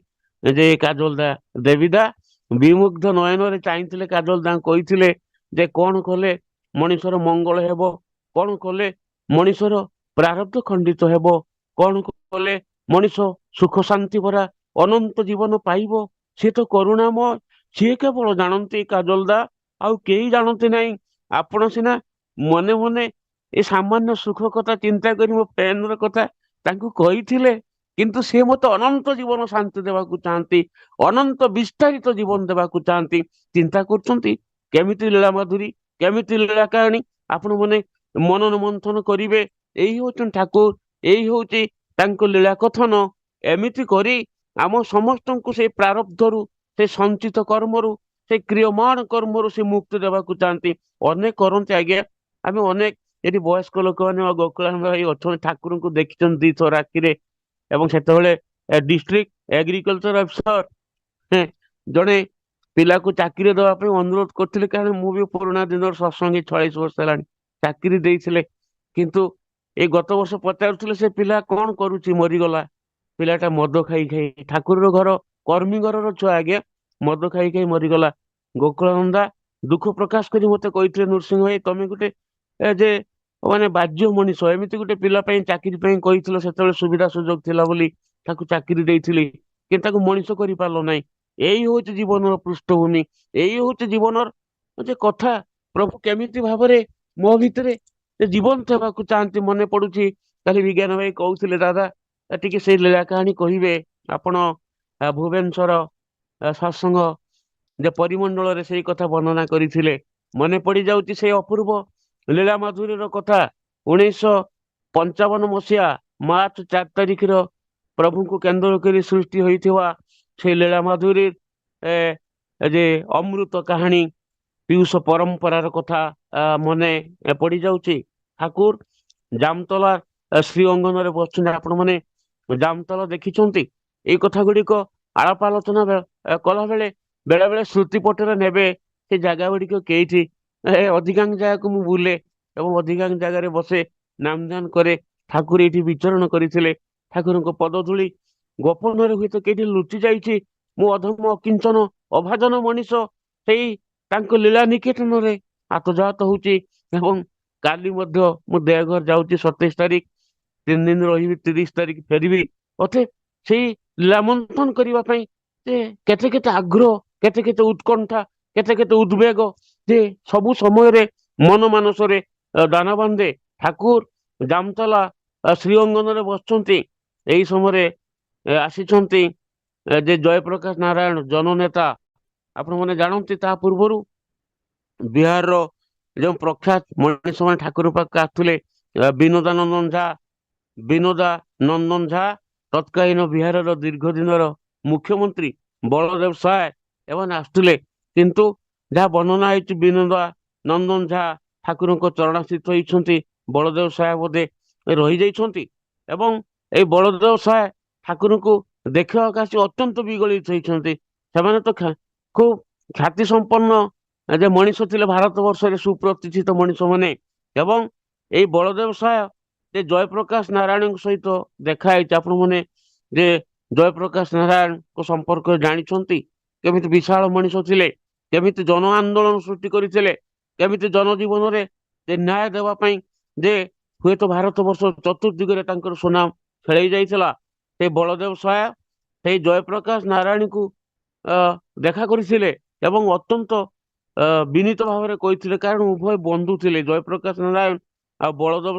যে কাজল দা। দেবীদা ବିମୁଗ୍ଧ ନୟନରେ ଚାହିଁଥିଲେ କାଜଲ ଦା, କହିଥିଲେ ଯେ କଣ କଲେ ମଣିଷର ମଙ୍ଗଳ ହେବ, କଣ କଲେ ମଣିଷର ପ୍ରାରବ୍ଧ ଖଣ୍ଡିତ ହେବ, କଣ କଲେ ମଣିଷ ସୁଖ ଶାନ୍ତି ଭରା ଅନନ୍ତ ଜୀବନ ପାଇବ। ସିଏ ତ କରୁଣାମୟ, ସିଏ କେବଳ ଜାଣନ୍ତି କାଜଲ ଦା, ଆଉ କେହି ଜାଣନ୍ତି ନାହିଁ। ଆପଣ ସିନା ମନେ ମନେ ଏ ସାମାନ୍ୟ ସୁଖ କଥା ଚିନ୍ତା କରି ମୋ ପେନର କଥା ତାଙ୍କୁ କହିଥିଲେ, କିନ୍ତୁ ସେ ମତେ ଅନନ୍ତ ଜୀବନ ଶାନ୍ତି ଦେବାକୁ ଚାହାନ୍ତି, ଅନନ୍ତ ବିସ୍ତାରିତ ଜୀବନ ଦେବାକୁ ଚାହାନ୍ତି। ଚିନ୍ତା କରୁଛନ୍ତି କେମିତି ଲୀଳା ମାଧୁରୀ, କେମିତି ଲୀଳା କାହାଣୀ ଆପଣ ମାନେ ମନନ ମନ୍ଥନ କରିବେ। ଏଇ ହଉଛନ୍ତି ଠାକୁର, ଏଇ ହଉଛି ତାଙ୍କ ଲୀଳା କଥନ। ଏମିତି କରି ଆମ ସମସ୍ତଙ୍କୁ ସେଇ ପ୍ରାରବ୍ଧରୁ, ସେ ସଞ୍ଚିତ କର୍ମରୁ, ସେ କ୍ରିୟମାଣ କର୍ମରୁ ସେ ମୁକ୍ତି ଦେବାକୁ ଚାହାନ୍ତି। ଅନେକ କରନ୍ତି ଆଜ୍ଞା, ଆମେ ଅନେକ ଏଠି ବୟସ୍କ ଲୋକମାନେ ଗୋକୁଳାନନ୍ଦ ଭାଇ ଅଛନ୍ତି, ଠାକୁରଙ୍କୁ ଦେଖିଛନ୍ତି ଦିଥର ଆଖିରେ। ଏବଂ ସେତେବେଳେ ଡିଷ୍ଟ୍ରିକ୍ଟ ଏଗ୍ରିକଲଚର ଅଫିସର ଜଣେ ପିଲାକୁ ଚାକିରି ଦେବା ପାଇଁ ଅନୁରୋଧ କରିଥିଲେ, କାରଣ ମୁଁ ବି ପୁରୁଣା ଦିନର ସତ୍ସଙ୍ଗୀ, 46 ବର୍ଷ ହେଲାଣି, ଚାକିରି ଦେଇଥିଲେ। କିନ୍ତୁ ଏଇ ଗତ ବର୍ଷ ପଚାରୁଥିଲେ ସେ ପିଲା କଣ କରୁଛି, ମରିଗଲା। ପିଲାଟା ମଦ ଖାଇ ଖାଇ, ଠାକୁରର ଘର କର୍ମୀ ଘରର ଛୁଆ ଆଜ୍ଞା, ମଦ ଖାଇ ଖାଇ ମରିଗଲା। ଗୋକୁଳାନନ୍ଦା ଦୁଃଖ ପ୍ରକାଶ କରି ମତେ କହିଥିଲେ, ନୃସିଂହ ଭାଇ ତମେ ଗୋଟେ ଯେ ମାନେ ବାଜ୍ୟ ମଣିଷ, ଏମିତି ଗୋଟେ ପିଲା ପାଇଁ ଚାକିରି ପାଇଁ କହିଥିଲ, ସେତେବେଳେ ସୁବିଧା ସୁଯୋଗ ଥିଲା ବୋଲି ତାକୁ ଚାକିରି ଦେଇଥିଲି, କିନ୍ତୁ ତାକୁ ମଣିଷ କରିପାରିଲ ନାହିଁ। ଏଇ ହଉଛି ଜୀବନର ପୃଷ୍ଠଭୂମି, ଏଇ ହଉଛି ଜୀବନର ଯେ କଥା। ପ୍ରଭୁ କେମିତି ଭାବରେ ମୋ ଭିତରେ ସେ ଜୀବନ୍ତ ହେବାକୁ ଚାହାନ୍ତି। ମନେ ପଡୁଛି କାଲି ବିଜ୍ଞାନ ଭାଇ କହୁଥିଲେ, ଦାଦା ଟିକେ ସେଇ ଲୀଳା କାହାଣୀ କହିବେ। ଆପଣ ଭୁବନେଶ୍ୱର ସତ୍ସଙ୍ଗ ଯେ ପରିମଣ୍ଡଳରେ ସେଇ କଥା ବର୍ଣ୍ଣନା କରିଥିଲେ, ମନେ ପଡିଯାଉଛି ସେଇ ଅପୂର୍ବ ଲୀଳା ମାଧୁରୀର କଥା। 1955 ମାର୍ଚ୍ଚ 4 ତାରିଖର ପ୍ରଭୁଙ୍କୁ କେନ୍ଦ୍ର କରି ସୃଷ୍ଟି ହୋଇଥିବା ସେଇ ଲୀଳା ମାଧୁରୀ ଯେ ଅମୃତ କାହାଣୀ, ପିୟୁଷ ପରମ୍ପରାର କଥା ମନେ ପଡିଯାଉଛି। ଠାକୁର ଜାମତଲା ଶ୍ରୀ ଅଙ୍ଗନରେ ବସିଛନ୍ତି। ଆପଣ ମାନେ ଜାମତଲା ଦେଖିଛନ୍ତି? ଏଇ କଥା ଗୁଡିକ ଆଳାପ ଆଲୋଚନା କଲା ବେଳେ ବେଳେ ବେଳେ ସ୍ମୃତି ପଟରେ ନେବେ ସେ ଜାଗା ଗୁଡିକ କେଇଠି। ଅଧିକାଂଶ ଜାଗାକୁ ମୁଁ ବୁଲେ ଏବଂ ଅଧିକାଂଶ ଜାଗାରେ ବସେ, ନାମ ଧ୍ୟାନ କରେ। ଠାକୁର ଏଇଠି ବିଚରଣ କରିଥିଲେ, ଠାକୁରଙ୍କ ପଦଧୂଳି ଗୋପନରେ ହୁଏତ କେଇଠି ଲୁଚି ଯାଇଛି। ମୁଁ ଅଧମ ଅକିଞ୍ଚନ ଅଭାଜନ ମଣିଷ ସେଇ ତାଙ୍କ ଲୀଳା ନିକେତନରେ ଆତଜାତ ହଉଛି। ଏବଂ କାଲି ମଧ୍ୟ ମୁଁ ଦେଓଘର ଯାଉଛି, 27 ତାରିଖ, 3 ଦିନ ରହିବି, 30 ତାରିଖ ଫେରିବି। ମତେ ସେଇ ଲୀଳା ମନ୍ଥନ କରିବା ପାଇଁ ଯେ କେତେ କେତେ ଆଗ୍ରହ, କେତେ କେତେ ଉତ୍କଣ୍ଠା, କେତେ କେତେ ଉଦ୍ବେଗ, ଯେ ସବୁ ସମୟରେ ମନ ମାନସରେ ଦାନା ବାନ୍ଧେ। ଠାକୁର ଜାମତଲା ଶ୍ରୀଅଙ୍ଗନରେ ବସିଛନ୍ତି। ଏଇ ସମୟରେ ଆସିଛନ୍ତି ଯେ ଜୟପ୍ରକାଶ ନାରାୟଣ ଜନନେତା, ଆପଣ ମାନେ ଜାଣନ୍ତି। ତା ପୂର୍ବରୁ ବିହାରର ଯେଉଁ ପ୍ରଖ୍ୟାତ ମଣିଷମାନେ ଠାକୁର ପାଖକୁ ଆସୁଥିଲେ, ବିନୋଦା ନନ୍ଦନ ଝା ତତ୍କାଳୀନ ବିହାରର ଦୀର୍ଘ ଦିନର ମୁଖ୍ୟମନ୍ତ୍ରୀ ବଳଦେବ ସହାୟ ଏମାନେ ଆସୁଥିଲେ। କିନ୍ତୁ ଯାହା ବର୍ଣ୍ଣନା ହେଇଛି ବିନୋଦା ନନ୍ଦନ ଝା ଠାକୁରଙ୍କ ଚରଣାସ୍ଥିତ ହେଇଛନ୍ତି, ବଳଦେବ ସହାୟ ବୋଧେ ରହିଯାଇଛନ୍ତି। ଏବଂ ଏଇ ବଳଦେବ ସହାୟ ଠାକୁରଙ୍କୁ ଦେଖିବାକୁ ଆସି ଅତ୍ୟନ୍ତ ବିଗଳିତ ହେଇଛନ୍ତି। ସେମାନେ ତ ଖୁବ ଖ୍ୟାତି ସମ୍ପନ୍ନ ଯେ ମଣିଷ ଥିଲେ ଭାରତ ବର୍ଷରେ, ସୁପ୍ରତିଷ୍ଠିତ ମଣିଷ ମାନେ। ଏବଂ ଏଇ ବଳଦେବ ସହାୟ ଯେ ଜୟପ୍ରକାଶ ନାରାୟଣଙ୍କ ସହିତ ଦେଖା ହେଇଛି। ଆପଣ ମାନେ ଯେ ଜୟପ୍ରକାଶ ନାରାୟଣଙ୍କ ସମ୍ପର୍କରେ ଜାଣିଛନ୍ତି, କେମିତି ବିଶାଳ ମଣିଷ ଥିଲେ, କେମିତି ଜନ ଆନ୍ଦୋଳନ ସୃଷ୍ଟି କରିଥିଲେ, କେମିତି ଜନଜୀବନରେ ଯେ ନ୍ୟାୟ ଦେବା ପାଇଁ ଯେ ହୁଏତ ଭାରତ ବର୍ଷ ଚତୁର୍ଦିଗରେ ତାଙ୍କର ସୁନାମ ଖେଳେଇ ଯାଇଥିଲା। ସେ ବଳଦେବ ସହାୟ ସେଇ ଜୟପ୍ରକାଶ ନାରାୟଣଙ୍କୁ ଦେଖା କରିଥିଲେ ଏବଂ ଅତ୍ୟନ୍ତ ବିନୀତ ଭାବରେ କହିଥିଲେ, କାରଣ ଉଭୟ ବନ୍ଧୁ ଥିଲେ। ଜୟପ୍ରକାଶ ନାରାୟଣ ଆଉ ବଳଦେବ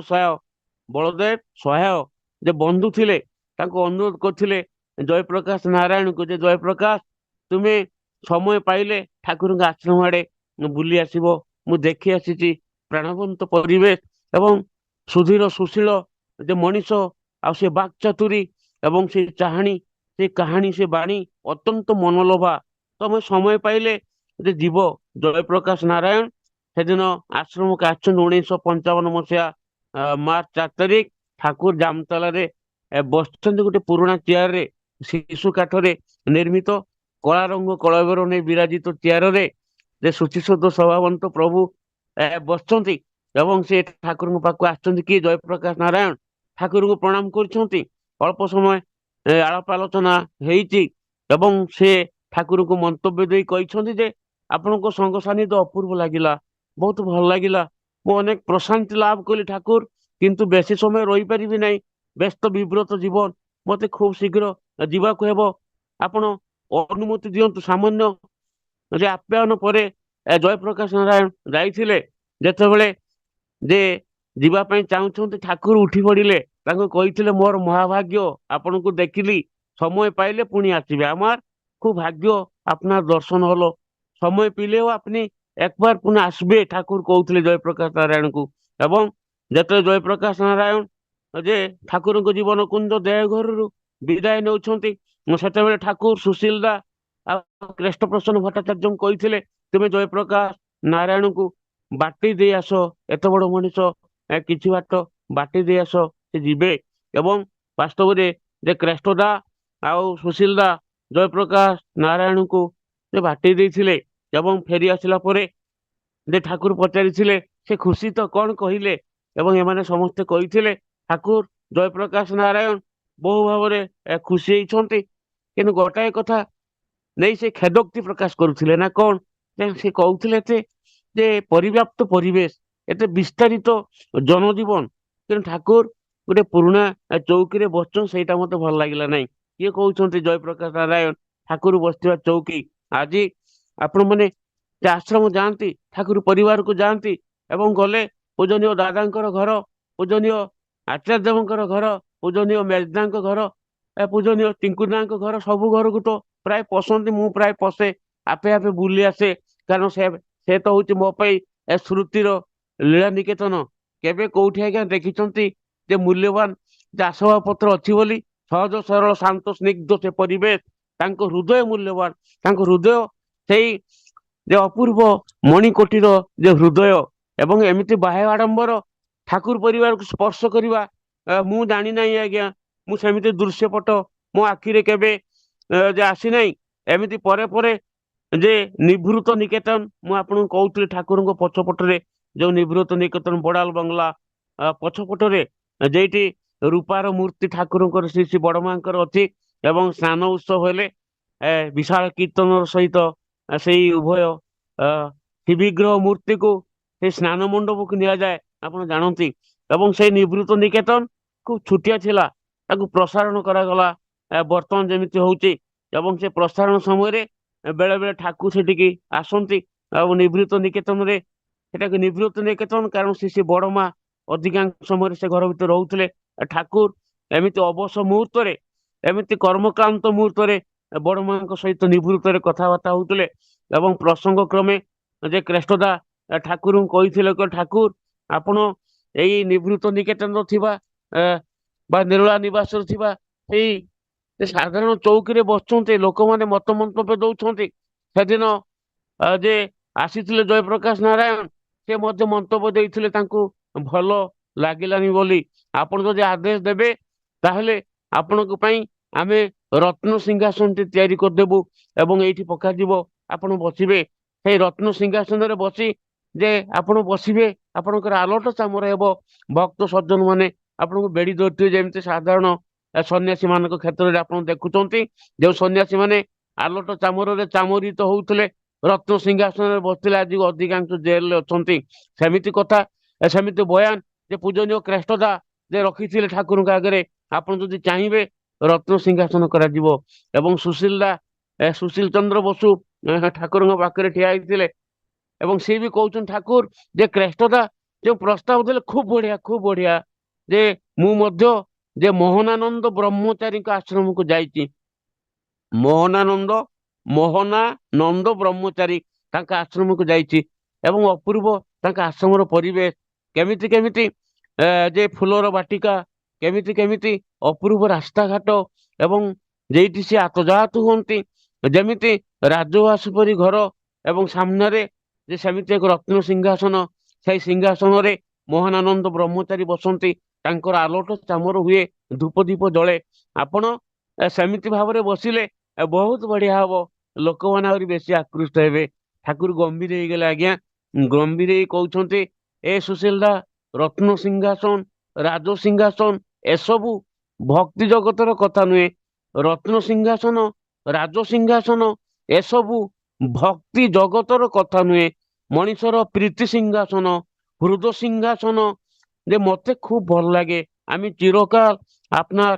ସହାୟ ଯେ ବନ୍ଧୁ ଥିଲେ, ତାଙ୍କୁ ଅନୁରୋଧ କରିଥିଲେ ଜୟପ୍ରକାଶ ନାରାୟଣଙ୍କୁ ଯେ ଜୟପ୍ରକାଶ, ତୁମେ ସମୟ ପାଇଲେ ଠାକୁରଙ୍କ ଆଶ୍ରମ ଆଡେ ବୁଲି ଆସିବ। ମୁଁ ଦେଖି ଆସିଛି ପ୍ରାଣବନ୍ତ ପରିବେଶ ଏବଂ ସୁଧୀର ସୁଶୀଳ ଯେ ମଣିଷ, ଆଉ ସେ ବାକ୍ଚାତୁରୀ ଏବଂ ସେ ଚାହାଣୀ, ସେ କାହାଣୀ, ସେ ବାଣୀ ଅତ୍ୟନ୍ତ ମନଲୋଭା। ତମେ ସମୟ ପାଇଲେ ଯେ ଯିବ। ଜୟପ୍ରକାଶ ନାରାୟଣ ସେଦିନ ଆଶ୍ରମକୁ ଆସିଛନ୍ତି 1955 ମାର୍ଚ୍ଚ 4 ତାରିଖ। ଠାକୁର ଜାମତାଲାରେ ବସିଛନ୍ତି ଗୋଟେ ପୁରୁଣା ଚେୟାରରେ, ଶିଶୁ କାଠରେ ନିର୍ମିତ କଳା ରଙ୍ଗ କଳେବର ନେଇ ବିରାଜିତ ଚେୟାରରେ ଯେ ଶୁଚିଶୁଦ୍ଧ ସ୍ୱଭାବନ୍ତ ପ୍ରଭୁ ବସିଛନ୍ତି। ଏବଂ ସେ ଠାକୁରଙ୍କ ପାଖକୁ ଆସିଛନ୍ତି କିଏ? ଜୟପ୍ରକାଶ ନାରାୟଣ ଠାକୁରଙ୍କୁ ପ୍ରଣାମ କରୁଛନ୍ତି। ଅଳ୍ପ ସମୟ ଆଳାପ ଆଲୋଚନା ହେଇଛି ଏବଂ ସେ ଠାକୁରଙ୍କୁ ମନ୍ତବ୍ୟ ଦେଇ କହିଛନ୍ତି ଯେ ଆପଣଙ୍କ ସଙ୍ଗ ସାନ୍ନିଧ୍ୟ ଅପୂର୍ବ ଲାଗିଲା, ବହୁତ ଭଲ ଲାଗିଲା। ମୁଁ ଅନେକ ପ୍ରଶାନ୍ତି ଲାଭ କଲି ଠାକୁର, କିନ୍ତୁ ବେଶୀ ସମୟ ରହିପାରିବି ନାହିଁ, ବ୍ୟସ୍ତ ବିବ୍ରତ ଜୀବନ, ମତେ ଖୁବ ଶୀଘ୍ର ଯିବାକୁ ହେବ। ଆପଣ ଅନୁମତି ଦିଅନ୍ତୁ। ସାମାନ୍ୟ ଯେ ଆପ୍ୟାୟନ ପରେ ଜୟପ୍ରକାଶ ନାରାୟଣ ଯାଇଥିଲେ। ଯେତେବେଳେ ଯେ ଯିବା ପାଇଁ ଚାହୁଁଛନ୍ତି, ଠାକୁର ଉଠି ପଡିଲେ। ତାଙ୍କୁ କହିଥିଲେ ମୋର ମହାଭାଗ୍ୟ, ଆପଣଙ୍କୁ ଦେଖିଲି, সময় পাইলে পুনি আসবে। আমার খুব ভাগ্য আপনার দর্শন হলো, সময় পেলেও আপনি একবার পুনি আসবে, ঠাকুর কହୁଥିଲେ জয়প্রকাশ নারায়ণଙ୍କୁ। ଏବଂ ଯେତେବେଳେ ଜୟପ୍ରକାଶ ନାରାୟଣ ଯେ ଠାକୁରଙ୍କ ଜୀବନ କୁଞ୍ଜ ଦେଓଘରରୁ ବିଦାୟ ନେଉଛନ୍ତି, ସେତେବେଳେ ଠାକୁର ସୁଶୀଲ ଦା ଆଉ କ୍ରେଷ୍ଟ ପ୍ରସନ୍ନ ଭଟ୍ଟାଚାର୍ଯ୍ୟଙ୍କୁ କହିଥିଲେ ତୁମେ ଜୟପ୍ରକାଶ ନାରାୟଣଙ୍କୁ ବାଟି ଦେଇ ଆସ, ଏତେ ବଡ ମଣିଷ କିଛି ବାଟ ବାଟି ଦେଇ ଆସ, ସେ ଯିବେ। ଏବଂ ବାସ୍ତବରେ ଯେ କ୍ରେଷ୍ଟ ଦା ଆଉ ସୁଶୀଲ ଦା ଜୟପ୍ରକାଶ ନାରାୟଣଙ୍କୁ ସେ ବାଟି ଦେଇଥିଲେ। ଏବଂ ଫେରି ଆସିଲା ପରେ ଯେ ଠାକୁର ପଚାରିଥିଲେ ସେ ଖୁସି ତ, କଣ କହିଲେ? ଏବଂ ଏମାନେ ସମସ୍ତେ କହିଥିଲେ ଠାକୁର ଜୟପ୍ରକାଶ ନାରାୟଣ ବହୁ ଭାବରେ ଖୁସି ହେଇଛନ୍ତି। କିନ୍ତୁ ଗୋଟାଏ କଥା ନେଇ ସେ ଖେଦୋକ୍ତି ପ୍ରକାଶ କରୁଥିଲେ ନା କଣ, ସେ କହୁଥିଲେ ଯେ ପରିବ୍ୟାପ୍ତ ପରିବେଶ, ଏତେ ବିସ୍ତାରିତ ଜନଜୀବନ, କିନ୍ତୁ ଠାକୁର ଗୋଟେ ପୁରୁଣା ଚୌକିରେ ବସିଛନ୍ତି, ସେଇଟା ମତେ ଭଲ ଲାଗିଲା ନାହିଁ। କିଏ କହୁଛନ୍ତି? ଜୟପ୍ରକାଶ ନାରାୟଣ ଠାକୁର ବସିଥିବା ଚୌକି। ଆଜି ଆପଣ ମାନେ ଯେ ଆଶ୍ରମ ଯାଆନ୍ତି, ଠାକୁର ପରିବାରକୁ ଯାଆନ୍ତି ଏବଂ ଗଲେ ପୂଜନୀୟ ଦାଦାଙ୍କର ଘର, ପୂଜନୀୟ ଆଚାର୍ଯ୍ୟ ଦେବଙ୍କର ଘର, ପୂଜନୀୟ ମେଜଦାଙ୍କ ଘର, ପୂଜନୀୟ ଟିଙ୍କୁଦାଙ୍କ ଘର, ସବୁ ଘରକୁ ତ ପ୍ରାୟ ପଶନ୍ତି। ମୁଁ ପ୍ରାୟ ପଶେ, ଆପେ ଆପେ ବୁଲି ଆସେ, କାରଣ ସେ ତ ହଉଛି ମୋ ପାଇଁ ସ୍ମୃତିର ଲୀଳା ନିକେତନ। କେବେ କୋଉଠି ଆଜ୍ଞା ଦେଖିଛନ୍ତି ଯେ ମୂଲ୍ୟବାନ ଯେ ଆସବାବପତ୍ର ଅଛି ବୋଲି? ସହଜ ସରଳ ଶାନ୍ତ ସ୍ନିଗ୍ଧ ସେ ପରିବେଶ, ତାଙ୍କ ହୃଦୟ ମୂଲ୍ୟବାନ, ତାଙ୍କ ହୃଦୟ ସେଇ ଯେ ଅପୂର୍ବ ମଣିକୋଟିର ଯେ ହୃଦୟ। ଏବଂ ଏମିତି ବାହ୍ୟ ଆଡମ୍ବର ଠାକୁର ପରିବାରକୁ ସ୍ପର୍ଶ କରିବା ମୁଁ ଜାଣିନାହିଁ ଆଜ୍ଞା। ମୁଁ ସେମିତି ଦୃଶ୍ୟପଟ ମୋ ଆଖିରେ କେବେ ଯେ ଆସିନାହିଁ। ଏମିତି ପରେ ପରେ ଯେ ନିଭୃତ ନିକେତନ, ମୁଁ ଆପଣଙ୍କୁ କହୁଥିଲି ଠାକୁରଙ୍କ ପଛପଟରେ ଯୋଉ ନିଭୃତ ନିକେତନ ବଡାଲ ବଙ୍ଗଲା ପଛପଟରେ ଯେଇଠି ରୂପାର ମୂର୍ତ୍ତି ଠାକୁରଙ୍କର ଶ୍ରୀ ଶ୍ରୀ ବଡମାଙ୍କର ଅଛି। ଏବଂ ସ୍ନାନ ଉତ୍ସବ ହେଲେ ବିଶାଳ କୀର୍ତ୍ତନର ସହିତ ସେଇ ଉଭୟ ଶ୍ରୀବିଗ୍ରହ ମୂର୍ତ୍ତିକୁ ସେଇ ସ୍ନାନ ମଣ୍ଡପକୁ ନିଆଯାଏ, ଆପଣ ଜାଣନ୍ତି। ଏବଂ ସେଇ ନିବୃତ୍ତ ନିକେତନ ଖୁବ ଛୋଟିଆ ଥିଲା, ତାକୁ ପ୍ରସାରଣ କରାଗଲା ବର୍ତ୍ତମାନ ଯେମିତି ହଉଛି। ଏବଂ ସେ ପ୍ରସାରଣ ସମୟରେ ବେଳେ ବେଳେ ଠାକୁର ସେଠିକି ଆସନ୍ତି। ଆଉ ନିବୃତ୍ତ ନିକେତନରେ ସେଟାକୁ ନିବୃତ୍ତ ନିକେତନ, କାରଣ ସେ ବଡ ମା ଅଧିକାଂଶ ସମୟରେ ସେ ଘର ଭିତରେ ରହୁଥିଲେ। ଠାକୁର ଏମିତି ଅବଶ ମୁହୂର୍ତ୍ତରେ, ଏମିତି କର୍ମକ୍ଲାନ୍ତ ମୁହୂର୍ତ୍ତରେ ବଡ ମାଙ୍କ ସହିତ ନିବୃତ୍ତରେ କଥାବାର୍ତ୍ତା ହଉଥିଲେ। ଏବଂ ପ୍ରସଙ୍ଗ କ୍ରମେ ଯେ କ୍ରେଷ୍ଟଦା ଠାକୁରଙ୍କୁ କହିଥିଲେ ଠାକୁର ଆପଣ ଏଇ ନିବୃତ୍ତ ନିକେତନ ଥିବା ବା ନିରୋଳା ନିବାସରେ ଥିବା ସେଇ ସାଧାରଣ ଚୌକିରେ ବସୁଛନ୍ତି, ଲୋକମାନେ ମତ ମନ୍ତବ୍ୟ ଦଉଛନ୍ତି। ସେଦିନ ଯେ ଆସିଥିଲେ ଜୟପ୍ରକାଶ ନାରାୟଣ, ସେ ମଧ୍ୟ ମନ୍ତବ୍ୟ ଦେଇଥିଲେ ତାଙ୍କୁ ଭଲ ଲାଗିଲାନି ବୋଲି। ଆପଣ ଯଦି ଆଦେଶ ଦେବେ ତାହେଲେ ଆପଣଙ୍କ ପାଇଁ ଆମେ ରତ୍ନ ସିଂହାସନଟି ତିଆରି କରିଦେବୁ ଏବଂ ଏଇଠି ପକାଯିବ, ଆପଣ ବସିବେ। ସେଇ ରତ୍ନ ସିଂହାସନରେ ବସି ଯେ ଆପଣ ବସିବେ, ଆପଣଙ୍କର ଆଲୋଟ ଚାମର ହେବ। ଭକ୍ତ ସଜ୍ଜନ ମାନେ ଆପଣଙ୍କୁ ବେଡି ଧରୁଥିବେ, ଯେମିତି ସାଧାରଣ ସନ୍ନ୍ୟାସୀ ମାନଙ୍କ କ୍ଷେତ୍ରରେ ଆପଣ ଦେଖୁଛନ୍ତି ଯୋଉ ସନ୍ନ୍ୟାସୀ ମାନେ ଆଲୋଟ ଚାମରରେ ଚାମରିତ ହଉଥିଲେ, ରତ୍ନ ସିଂହାସନରେ ବସିଥିଲେ, ଆଜି ଅଧିକାଂଶ ଜେଲରେ ଅଛନ୍ତି। ସେମିତି କଥା, ସେମିତି ବୟାନ ଯେ ପୂଜନୀୟ କ୍ରେଷ୍ଟଦା ଯେ ରଖିଥିଲେ ଠାକୁରଙ୍କ ଆଗରେ, ଆପଣ ଯଦି ଚାହିଁବେ ରତ୍ନ ସିଂହାସନ କରାଯିବ। ଏବଂ ସୁଶୀଲ ଚନ୍ଦ୍ର ବସୁ ଠାକୁରଙ୍କ ପାଖରେ ଠିଆ ହେଇଥିଲେ ଏବଂ ସିଏ ବି କହୁଛନ୍ତି ଠାକୁର ଯେ କ୍ରେଷ୍ଟଦା ଯୋଉ ପ୍ରସ୍ତାବ ଦେଲେ ଖୁବ ବଢିଆ, ଖୁବ ବଢିଆ। ଯେ ମୁଁ ମଧ୍ୟ ଯେ ମୋହନାନନ୍ଦ ବ୍ରହ୍ମଚାରୀଙ୍କ ଆଶ୍ରମକୁ ଯାଇଛି, ମୋହନାନନ୍ଦ ବ୍ରହ୍ମଚାରୀ ତାଙ୍କ ଆଶ୍ରମକୁ ଯାଇଛି ଏବଂ ଅପୂର୍ବ ତାଙ୍କ ଆଶ୍ରମର ପରିବେଶ, କେମିତି କେମିତି ଯେ ଫୁଲର ବାଟିକା, କେମିତି କେମିତି ଅପୂର୍ବ ରାସ୍ତାଘାଟ ଏବଂ ଯେଇଠି ସେ ଆତଯାତ ହୁଅନ୍ତି ଯେମିତି ରାଜଉଆସ ପରି ଘର ଏବଂ ସାମ୍ନାରେ ଯେ ସେମିତି ଏକ ରତ୍ନ ସିଂହାସନ, ସେଇ ସିଂହାସନରେ ମୋହନାନନ୍ଦ ବ୍ରହ୍ମଚାରୀ ବସନ୍ତି, ତାଙ୍କର ଆଲୋଟ ଚାମର ହୁଏ, ଧୂପ ଦୀପ ଜଳେ। ଆପଣ ସେମିତି ଭାବରେ ବସିଲେ ବହୁତ ବଢିଆ ହବ, ଲୋକମାନେ ଆହୁରି ବେଶୀ ଆକୃଷ୍ଟ ହେବେ। ଠାକୁର ଗମ୍ଭୀର ହେଇଗଲେ ଆଜ୍ଞା, ଗମ୍ଭୀର ହେଇ କହୁଛନ୍ତି ଏ ସୁଶୀଲ ଦା, ରତ୍ନ ସିଂହାସନ, ରାଜ ସିଂହାସନ ଏସବୁ ଭକ୍ତି ଜଗତର କଥା ନୁହେଁ। ରତ୍ନ ସିଂହାସନ, ରାଜ ସିଂହାସନ ଏସବୁ ଭକ୍ତି ଜଗତର କଥା ନୁହେଁ। ମଣିଷର ପ୍ରୀତି ସିଂହାସନ, হৃদ সিংহাসন যে মতে খুব ভাল লাগে। আমি চিরকাল আপনার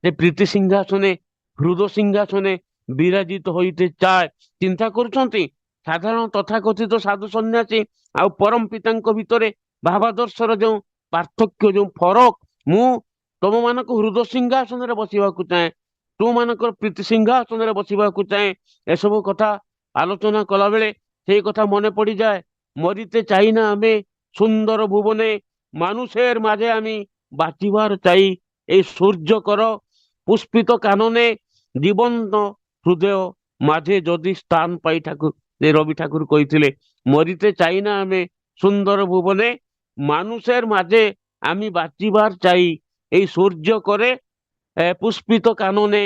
যে প্রীতি সিংহাসনে, হৃদ সিংহাসনে বিরাজিত হইতে চায়। চিন্তা କରୁଛନ୍ତି ସାଧାରଣ ତଥାକଥିତ ସାଧୁ ସନ୍ନ୍ୟାସୀ ଆଉ ପରମ ପିତାଙ୍କ ଭିତରେ ଭାବାଦର୍ଶର ଯେଉଁ ପାର୍ଥକ୍ୟ, ଯେଉଁ ଫରକ, ମୁଁ ତମ ମାନଙ୍କୁ ହୃଦ ସିଂହାସନରେ ବସିବାକୁ ଚାହେଁ, ତୁମମାନଙ୍କର ପ୍ରୀତି ସିଂହାସନରେ ବସିବାକୁ ଚାହେଁ। ଏସବୁ କଥା ଆଲୋଚନା କଲା ବେଳେ সেই কথা মনে পড়ে যায়। মরিতে চাই না আমি সুন্দর ভুবনে, মানুষের মাঝে আমি বাঁচিবার চাই। এই সূর্যকর পুষ্পিত কাননে জীবন্ত হৃদয় মাঝে যদি স্থান পাই, ঠাকুর যে রবি ঠাকুর কইଥିଲେ মরিতে চাই না আমি সুন্দর ভুবনে, মানুষের মাঝে আমি বাঁচিবার চাই। এই সূর্য করে পুষ্পিত কাননে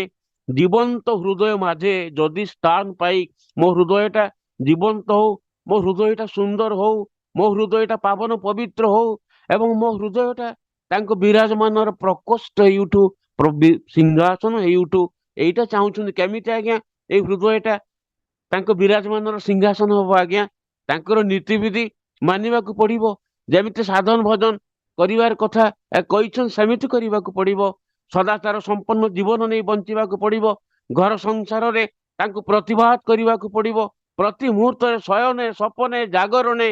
জীবন্ত হৃদয় মাঝে যদি স্থান পাই, ମୋ ହୃଦୟଟା ଜୀବନ୍ତ ହଉ, ମୋ ହୃଦୟଟା ସୁନ୍ଦର ହଉ, ମୋ ହୃଦୟଟା ପାବନ ପବିତ୍ର ହଉ ଏବଂ ମୋ ହୃଦୟଟା ତାଙ୍କ ବିରାଜମାନର ପ୍ରକୋଷ୍ଠ ହେଇଉଠୁ, ସିଂହାସନ ହେଇଉଠୁ। ଏଇଟା ଚାହୁଁଛନ୍ତି। କେମିତି ଆଜ୍ଞା ଏଇ ହୃଦୟଟା ତାଙ୍କ ବିରାଜମାନର ସିଂହାସନ ହବ ଆଜ୍ଞା? ତାଙ୍କର ନୀତିବିଧି ମାନିବାକୁ ପଡିବ, ଯେମିତି ସାଧନ ଭଜନ କରିବାର କଥା କହିଛନ୍ତି ସେମିତି କରିବାକୁ ପଡିବ। ସଦାଚାର ସମ୍ପନ୍ନ ଜୀବନ ନେଇ ବଞ୍ଚିବାକୁ ପଡିବ। ଘର ସଂସାରରେ ତାଙ୍କୁ ପ୍ରତିବାଦ କରିବାକୁ ପଡିବ। ପ୍ରତି ମୁହୂର୍ତ୍ତରେ, ଶୟନେ, ସପନେ, ଜାଗରଣେ,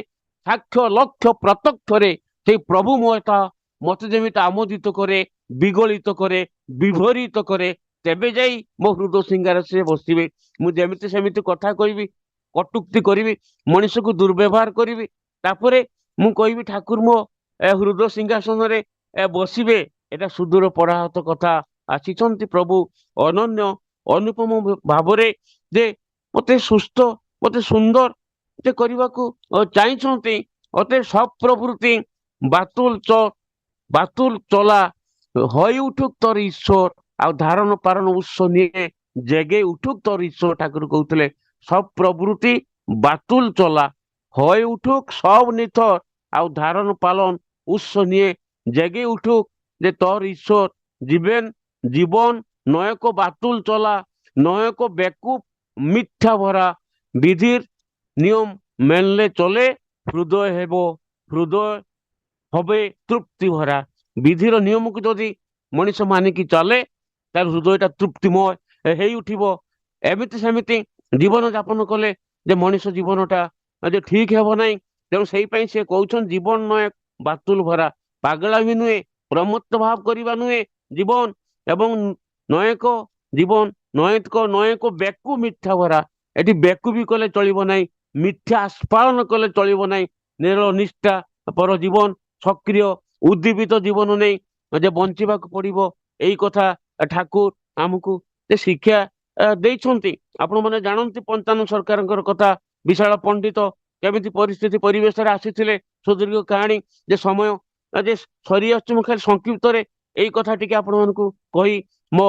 ସାକ୍ଷ୍ୟ ଲକ୍ଷ୍ୟ ପ୍ରତ୍ୟକ୍ଷରେ ସେଇ ପ୍ରଭୁ ମତେ ଯେମିତି ଆମୋଦିତ କରେ, ବିଗଳିତ କରେ, ବିଭରିତ କରେ, ତେବେ ଯାଇ ମୋ ହୃଦୟ ସିଂହାରେ ସେ ବସିବେ। ମୁଁ ଯେମିତି ସେମିତି କଥା କହିବି, କଟୁକ୍ତି କରିବି, ମଣିଷକୁ ଦୁର୍ବ୍ୟବହାର କରିବି, ତାପରେ ମୁଁ କହିବି ଠାକୁର ମୋ ହୃଦୟ ସିଂହାସନରେ ବସିବେ, ଏଟା ସୁଦୂର ପରାହତ କଥା। ଆସିଛନ୍ତି ପ୍ରଭୁ ଅନନ୍ୟ ଅନୁପମ ଭାବରେ ଯେ ମତେ ସୁସ୍ଥ, ମତେ ସୁନ୍ଦର ଯେ କରିବାକୁ ଚାହିଁଛନ୍ତି। ଅତେ ସପ୍ରଭୃତି ବାতুল চলা হয়ে উঠুক তোর ঈশ্বর, ଆଉ ଧାରଣ ପାରଣ ଉତ୍ସ ନିଏ ଜେଗେ ଉଠୁক তোর ঈশ্বর। ଠାକୁର କହୁଥିଲେ ସବ ପ୍ରବୃତ୍ତି ବାতুଲ চলা হয়ে উঠুক সব নিথর, ଆଉ ধারণ পালন উৎস নিয়ে জেগে উঠুক যে তোর ঈশ্বর। জীবন নয়ক বাতুল চলা, নয়ক বেকুব মিথ্যা ভরা, বিধির নিয়ম মেনলে চলে হৃদয় হৃদয় হবে তৃপ্তি ভরা। ବିଧିର ନିୟମକୁ ଯଦି ମଣିଷ ମାନିକି ଚାଲେ, ତାର ହୃଦୟଟା ତୃପ୍ତିମୟ ହେଇ ଉଠିବ। ଏମିତି ସେମିତି ଜୀବନ ଯାପନ କଲେ ଯେ ମଣିଷ ଜୀବନଟା ଯେ ଠିକ ହେବ ନାହିଁ। ତେଣୁ ସେଇ ପାଇଁ ସେ କହୁଛନ୍ତି ଜୀବନ ନୟ ବାତୁଲ ଭରା, ପାଗଳା ବି ନୁହେଁ, ପ୍ରମତ୍ତ ଭାବ କରିବା ନୁହେଁ ଜୀବନ, ଏବଂ ନୟକ ଜୀବନ ନୟକ ବେକୁ ମିଥ୍ୟା ଭରା। ଏଠି ବେକୁ ବି କଲେ ଚଳିବ ନାହିଁ, ମିଥ୍ୟା ଆସ୍ପାଦନ କଲେ ଚଳିବ ନାହିଁ। ନିରଳ ନିଷ୍ଠା ପର ଜୀବନ, ସକ୍ରିୟ ଉଦ୍ଦୀପିତ ଜୀବନ ନେଇ ଯେ ବଞ୍ଚିବାକୁ ପଡିବ, ଏଇ କଥା ଠାକୁର ଆମକୁ ଯେ ଶିକ୍ଷା ଦେଇଛନ୍ତି। ଆପଣ ମାନେ ଜାଣନ୍ତି ପଞ୍ଚାନନ ସରକାରଙ୍କର କଥା, ବିଶାଳ ପଣ୍ଡିତ କେମିତି ପରିସ୍ଥିତି ପରିବେଶରେ ଆସିଥିଲେ, ସୁଦୀର୍ଘ କାହାଣୀ ଯେ ସମୟ ଯେ ସରି ଆସୁଛି, ମୁଁ ଖାଲି ସଂକ୍ଷିପ୍ତରେ ଏଇ କଥା ଟିକେ ଆପଣ ମାନଙ୍କୁ କହି ମୋ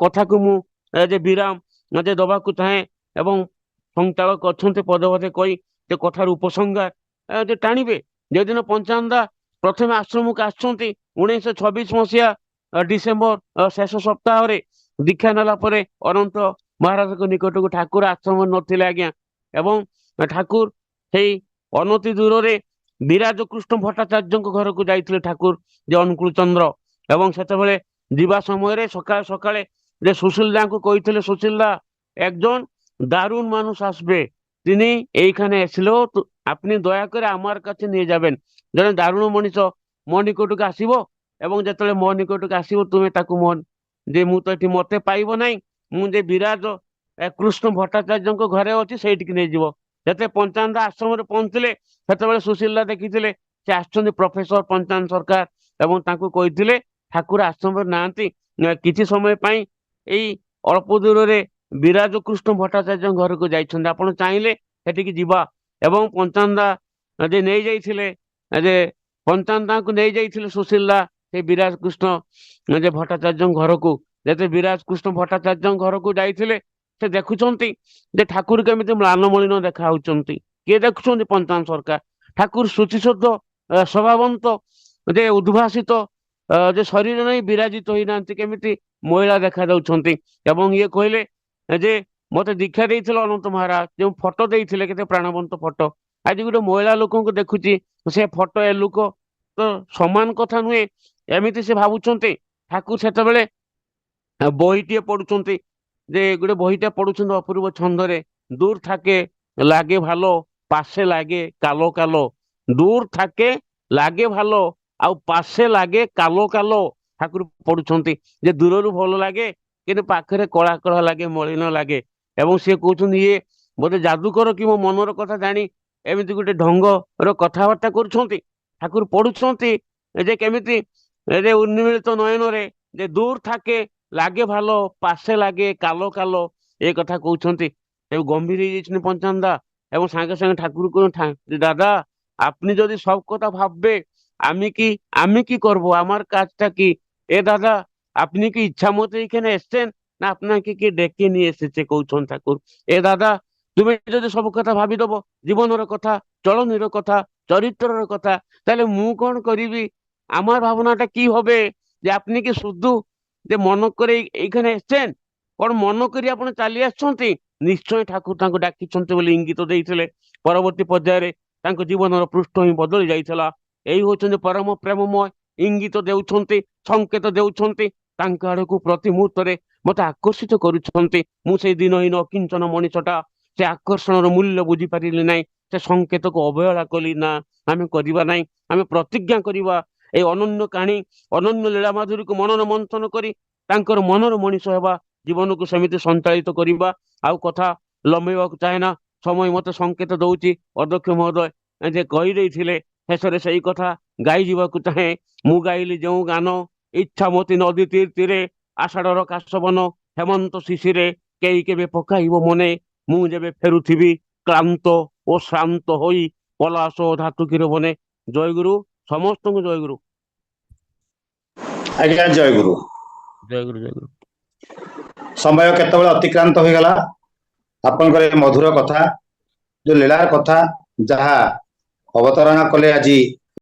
କଥାକୁ ମୁଁ ଯେ ବିରାମ ଯେ ଦବାକୁ ଚାହେଁ ଏବଂ ସଂଚାଳକ ଅଛନ୍ତି ପଦେ ପଦେ କହି ଯେ କଥାର ଉପସଂହାର ଯେ ଟାଣିବେ। ଯେଦିନ ପଞ୍ଚାନନ୍ଦା ପ୍ରଥମେ ଆଶ୍ରମକୁ ଆସିଛନ୍ତି 1926 ଡିସେମ୍ବର ଶେଷ ସପ୍ତାହରେ ଦୀକ୍ଷା ନେଲା ପରେ ଅନନ୍ତ ମହାରାଜଙ୍କ ନିକଟକୁ ଠାକୁର ଆଶ୍ରମ ନଥିଲେ ଆଜ୍ଞା, ଏବଂ ଠାକୁର ସେଇ ଅନତି ଦୂରରେ ବିରାଜ କୃଷ୍ଣ ଭଟ୍ଟାଚାର୍ଯ୍ୟଙ୍କ ଘରକୁ ଯାଇଥିଲେ ଠାକୁର ଯେ ଅନୁକୂଳ ଚନ୍ଦ୍ର। ଏବଂ ସେତେବେଳେ ଯିବା ସମୟରେ ସକାଳେ সকালে যে সুশীলদাকে কইଥିଲେ, সুশীলদা একজন দারুণ মানুষ আসবে, তিনি এইখানে এসলেও আপনি দয়া করে আমার কাছে নিয়ে যাবেন। জনে দারুণ মଣିଷ ମୋ ନିକଟକୁ ଆସିବ ଏବଂ ଯେତେବେଳେ ମୋ ନିକଟକୁ ଆସିବ ତୁମେ ତାକୁ ଯେ ମୁଁ ତ ଏଠି ମତେ ପାଇବ ନାହିଁ, ମୁଁ ଯେ ବିରାଜ କୃଷ୍ଣ ଭଟ୍ଟାଚାର୍ଯ୍ୟଙ୍କ ଘରେ ଅଛି ସେଇଠିକି ନେଇଯିବ। ଯେତେ ପଞ୍ଚାନନ୍ଦ ଆଶ୍ରମରେ ପହଞ୍ଚିଲେ ସେତେବେଳେ ସୁଶୀଲଦା ଦେଖିଥିଲେ ସେ ଆସିଛନ୍ତି ପ୍ରଫେସର ପଞ୍ଚାନନ ସରକାର ଏବଂ ତାଙ୍କୁ କହିଥିଲେ ଠାକୁର ଆଶ୍ରମରେ ନାହାନ୍ତି, କିଛି ସମୟ ପାଇଁ ଏଇ ଅଳ୍ପ ଦୂରରେ ବିରାଜ କୃଷ୍ଣ ଭଟ୍ଟାଚାର୍ଯ୍ୟଙ୍କ ଘରକୁ ଯାଇଛନ୍ତି, ଆପଣ ଚାହିଁଲେ ସେଠିକି ଯିବା। ଏବଂ ପଞ୍ଚାନନ୍ଦା ଯେ ନେଇଯାଇଥିଲେ ଯେ ପଞ୍ଚାନନ୍ଦାଙ୍କୁ ନେଇଯାଇଥିଲେ ସୁଶୀଲଦା ସେ ବିରାଜ କୃଷ୍ଣ ଯେ ଭଟ୍ଟାଚାର୍ଯ୍ୟଙ୍କ ଘରକୁ। ଯେତେ ବିରାଜ କୃଷ୍ଣ ଭଟ୍ଟାଚାର୍ଯ୍ୟଙ୍କ ଘରକୁ ଯାଇଥିଲେ ସେ ଦେଖୁଛନ୍ତି ଯେ ଠାକୁର କେମିତି ମ୍ଳାନ ମଳିନ ଦେଖା ହଉଛନ୍ତି। କିଏ ଦେଖୁଛନ୍ତି? ପଞ୍ଚାନନ ସରକାର। ଠାକୁର ଶୁଚିଶୁଦ୍ଧ ସ୍ୱଭାବନ୍ତ ଯେ ଉଦ୍ଭାସିତ ଯେ ଶରୀର ନେଇ ବିରାଜିତ ହୋଇନାହାନ୍ତି, କେମିତି ମହିଳା ଦେଖା ଯାଉଛନ୍ତି। ଏବଂ ଇଏ କହିଲେ ଯେ ମତେ ଦୀକ୍ଷା ଦେଇଥିଲେ ଅନନ୍ତ ମହାରାଜ, ଯେଉଁ ଫଟୋ ଦେଇଥିଲେ କେତେ ପ୍ରାଣବନ୍ତ ଫଟୋ, ଆଜି ଗୋଟେ ମହିଳା ଲୋକଙ୍କୁ ଦେଖୁଛି ସେ ଫଟୋ ଏ ଲୋକ ତ ସମାନ କଥା ନୁହେଁ, ଏମିତି ସେ ଭାବୁଛନ୍ତି। ଠାକୁର ସେତେବେଳେ বইটিয়ে পড়ুଛନ୍ତି যে ଗୋଟେ বইটা পড়ুଛନ୍ତି অপূর্ব ছন্দরে, দূর থাকে লাগে ভালো পাশে লাগে কালো কালো, দূর থাকে লাগে ভালো ଆଉ ପାଶେ ଲାଗେ କାଲୋ କାଲୋ। ଠାକୁର ପଢୁଛନ୍ତି ଯେ ଦୂରରୁ ଭଲ ଲାଗେ କିନ୍ତୁ ପାଖରେ କଳା କଳା ଲାଗେ, ମଳିନ ଲାଗେ। ଏବଂ ସିଏ କହୁଛନ୍ତି ଇଏ ବୋଧେ ଯାଦୁକର କି ମୋ ମନର କଥା ଜାଣି ଏମିତି ଗୋଟେ ଢଙ୍ଗର କଥାବାର୍ତ୍ତା କରୁଛନ୍ତି। ଠାକୁର ପଢୁଛନ୍ତି ଯେ କେମିତି ଯେ ଉନ୍ମିଳିତ ନୟନରେ ଯେ ଦୂର থাকে লাগে ভালো পাশে লাগে কালো কালো, ଏ କଥା କହୁଛନ୍ତି। এবং গম্ভীর হয়ে পঞ্চানন্দা এবং সাঙ্গে সাঙ্গে ঠাকুর দাদা আপনি যদি সব কথা ভাববে আমি কি করব, আমার কাজটা কি? এ দাদা আপনি কি ইচ্ছা মতো এখানে এসছেন না আপনাকে কি ডেকে নিয়ে এসেছে? কৌছন ঠাকুর, এ দাদা তুমি যদি সব কথা ভাবিদব, জীবনের কথা, চলনীর কথা, চরিত্রের কথা, তাহলে ମୁଁ କଣ କରିବି? আমার ভাবনাটা কি হবে যে আপনি কি শুদ্ধ যে মন করে এইখানে এসছেন, କଣ ମନ କରି ଆପଣ ଚାଲି ଆସିଛନ୍ତି? ନିଶ୍ଚୟ ଠାକୁର ତାଙ୍କୁ ଡାକିଛନ୍ତି ବୋଲି ଇଙ୍ଗିତ ଦେଇଥିଲେ। ପରବର୍ତ୍ତୀ ପର୍ଯ୍ୟାୟରେ ତାଙ୍କ ଜୀବନର ପୃଷ୍ଠ ହିଁ ବଦଳି ଯାଇଥିଲା। ଏଇ ହଉଛନ୍ତି ପରମ ପ୍ରେମମୟ, ଇଙ୍ଗିତ ଦେଉଛନ୍ତି, ସଂକେତ ଦେଉଛନ୍ତି, ତାଙ୍କ ଆଡକୁ ପ୍ରତି ମୁହୂର୍ତ୍ତରେ ମତେ ଆକର୍ଷିତ କରୁଛନ୍ତି। ମୁଁ ସେଇ ଦିନହୀନ ଅକିଞ୍ଚନ ମଣିଷଟା, ସେ ଆକର୍ଷଣର ମୂଲ୍ୟ ବୁଝିପାରିଲି ନାହିଁ, ସେ ସଂକେତକୁ ଅବହେଳା କଲି। ନା, ଆମେ କରିବା ନାହିଁ, ଆମେ ପ୍ରତିଜ୍ଞା କରିବା এই ଅନନ୍ୟ କାହାଣୀ, ଅନନ୍ୟ ଲୀଳା ମାଧୁରୀକୁ ମନନ ମନ୍ଥନ କରି ତାଙ୍କର ମନର ମଣିଷ ହେବା, ଜୀବନକୁ ସେମିତି ସଞ୍ଚାଳିତ କରିବା। ଆଉ କଥା ଲମ୍ବେଇବାକୁ ଚାହେଁ ନା, ସମୟ ମତେ ସଂକେତ ଦଉଛି। ଅଧ୍ୟକ୍ଷ ମହୋଦୟ ଯେ କହିଦେଇଥିଲେ ଶେଷରେ ସେଇ କଥା ଗାଇ ଯିବାକୁ ଚାହେଁ। ମୁଁ ଗାଇଲି ଯେଉଁ ଗାନ, ଇଚ୍ଛାମତୀ ନଦୀ ତୀର ତୀରେ ଆଷାଢ଼ର କାଶବନ, ହେମନ୍ତ ଶିଶିରେ କେହି କେବେ ପକାଇବ ମନେ, ମୁଁ ଯେବେ ଫେରୁଥିବି କ୍ଳାନ୍ତ ଓ ଶ୍ରାନ୍ତ ହୋଇ ପଲାଶ ଧାତୁକିର ବନେ। ଜୟଗୁରୁ, ସମସ୍ତଙ୍କୁ ଜୟଗୁରୁ। ଆଜ୍ଞା ଜୟଗୁରୁ। ଜୟଗୁରୁ ଜୟଗୁରୁ। ସମୟ କେତେବେଳେ ଅତିକ୍ରାନ୍ତ ହୋଇଗଲା। ଆପଣଙ୍କର ଏ ମଧୁର କଥା, ଯୋଉ ଲୀଳାର କଥା ଯାହା ଅବତାରଣା କଲେ ଆଜି